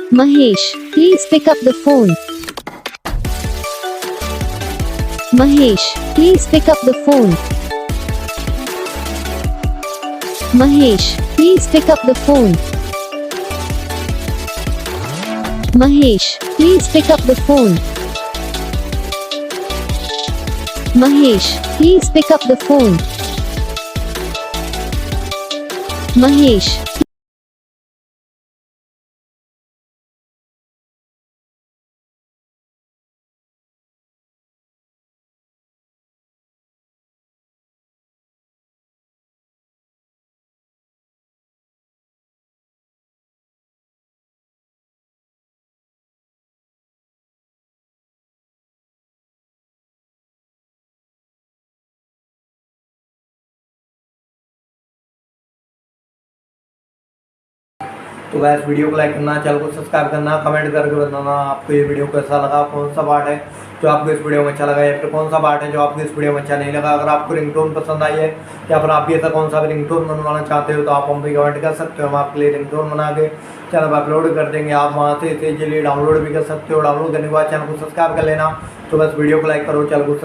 Mahesh, please pick up the phone. Mahesh, please pick up the phone. Mahesh, please pick up the phone. Mahesh, please pick up the phone. Mahesh, please pick up the phone. Mahesh, तो वैसे video को like करना, channel को subscribe करना, comment करके बताना आपको ये वीडियो कैसा लगा, कौन सा पार्ट है जो आपको इस वीडियो में अच्छा लगा या फिर कौन सा पार्ट है जो आपको इस वीडियो में अच्छा नहीं लगा। अगर आपको रिंगटोन पसंद आई है या फिर आप भी ऐसा कौन सा भी रिंगटोन बनवाना चाहते हो तो आप हम भी कमेंट कर सकते हो, हम आपके लिए रिंगटोन बना के चैनल पर अपलोड कर देंगे। आप वहाँ से इसे इजीली डाउनलोड भी कर सकते हो। डाउनलोड करने के बाद चैनल को सब्सक्राइब कर लेना। तो बस वीडियो को लाइक करो, चैनल को